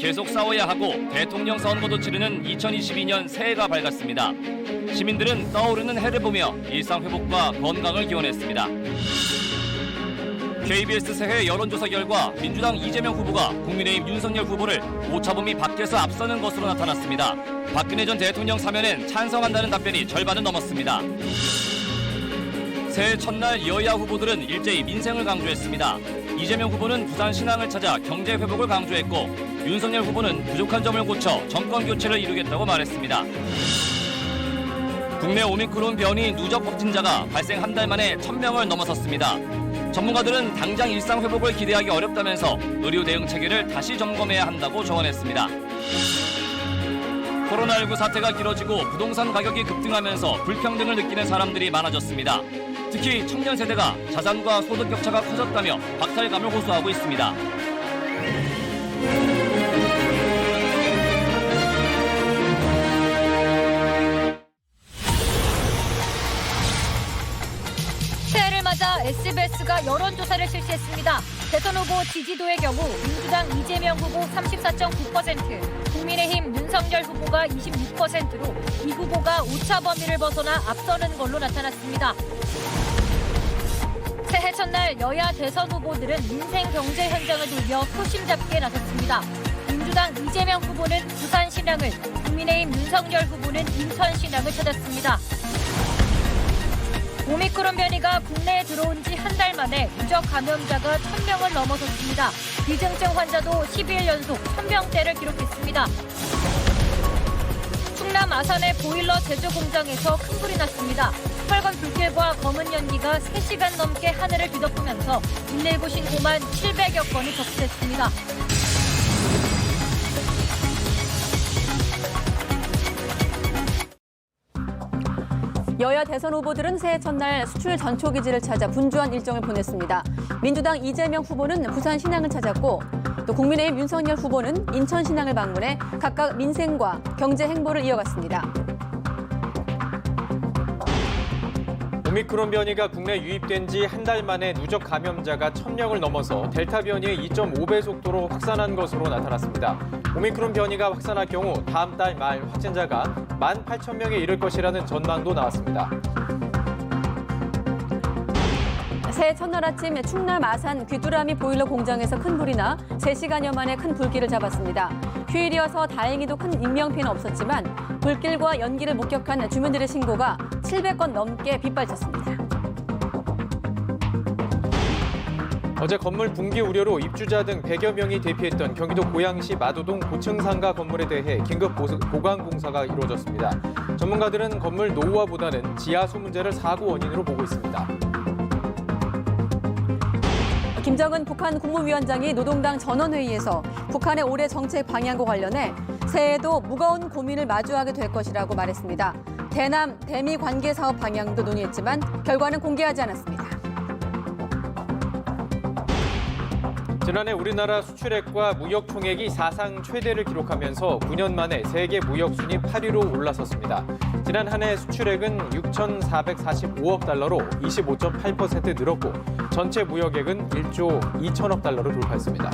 계속 싸워야 하고 대통령 선거도 치르는 2022년 새해가 밝았습니다. 시민들은 떠오르는 해를 보며 일상 회복과 건강을 기원했습니다. KBS 새해 여론조사 결과 민주당 이재명 후보가 국민의힘 윤석열 후보를 오차범위 밖에서 앞서는 것으로 나타났습니다. 박근혜 전 대통령 사면엔 찬성한다는 답변이 절반은 넘었습니다. 새해 첫날 여야 후보들은 일제히 민생을 강조했습니다. 이재명 후보는 부산 신항을 찾아 경제 회복을 강조했고 윤석열 후보는 부족한 점을 고쳐 정권 교체를 이루겠다고 말했습니다. 국내 오미크론 변이 누적 확진자가 발생 한 달 만에 1,000명을 넘어섰습니다. 전문가들은 당장 일상 회복을 기대하기 어렵다면서 의료 대응 체계를 다시 점검해야 한다고 조언했습니다. 코로나19 사태가 길어지고 부동산 가격이 급등하면서 불평등을 느끼는 사람들이 많아졌습니다. 특히 청년 세대가 자산과 소득 격차가 커졌다며 박탈감을 호소하고 있습니다. 새해를 맞아 SBS가 여론조사를 실시했습니다. 대선 후보 지지도의 경우 민주당 이재명 후보 34.9%, 국민의힘 윤석열 후보가 26%로 이 후보가 오차 범위를 벗어나 앞서는 걸로 나타났습니다. 새해 첫날 여야 대선 후보들은 민생 경제 현장을 돌며 표심 잡기에 나섰습니다. 민주당 이재명 후보는 부산 신항을, 국민의힘 윤석열 후보는 인천 신항을 찾았습니다. 오미크론 변이가 국내에 들어온 지 한 달 만에 누적 감염자가 1,000명을 넘어섰습니다. 비증증 환자도 12일 연속 1,000명대를 기록했습니다. 충남 아산의 보일러 제조 공장에서 큰 불이 났습니다. 빨간 불길과 검은 연기가 3시간 넘게 하늘을 뒤덮으면서 119 신고만 700여 건이 접수됐습니다. 여야 대선 후보들은 새해 첫날 수출 전초기지를 찾아 분주한 일정을 보냈습니다. 민주당 이재명 후보는 부산 신항을 찾았고 또 국민의힘 윤석열 후보는 인천 신항을 방문해 각각 민생과 경제 행보를 이어갔습니다. 오미크론 변이가 국내 유입된 지 한 달 만에 누적 감염자가 1,000명을 넘어서 델타 변이의 2.5배 속도로 확산한 것으로 나타났습니다. 오미크론 변이가 확산할 경우 다음 달 말 확진자가 18,000명에 이를 것이라는 전망도 나왔습니다. 새해 첫날 아침 충남 아산 귀뚜라미 보일러 공장에서 큰 불이 나 3시간여 만에 큰 불길을 잡았습니다. 휴일이어서 다행히도 큰 인명피해는 없었지만 불길과 연기를 목격한 주민들의 신고가 700건 넘게 빗발쳤습니다. 어제 건물 붕괴 우려로 입주자 등 100여 명이 대피했던 경기도 고양시 마도동 고층 상가 건물에 대해 긴급 보강 공사가 이루어졌습니다. 전문가들은 건물 노후화보다는 지하수 문제를 사고 원인으로 보고 있습니다. 김정은 북한 국무위원장이 노동당 전원회의에서 북한의 올해 정책 방향과 관련해 새해에도 무거운 고민을 마주하게 될 것이라고 말했습니다. 대남, 대미 관계 사업 방향도 논의했지만 결과는 공개하지 않았습니다. 지난해 우리나라 수출액과 무역 총액이 사상 최대를 기록하면서 9년 만에 세계 무역 순위 8위로 올라섰습니다. 지난 한 해 수출액은 6,445억 달러로 25.8% 늘었고 전체 무역액은 1조 2천억 달러를 돌파했습니다.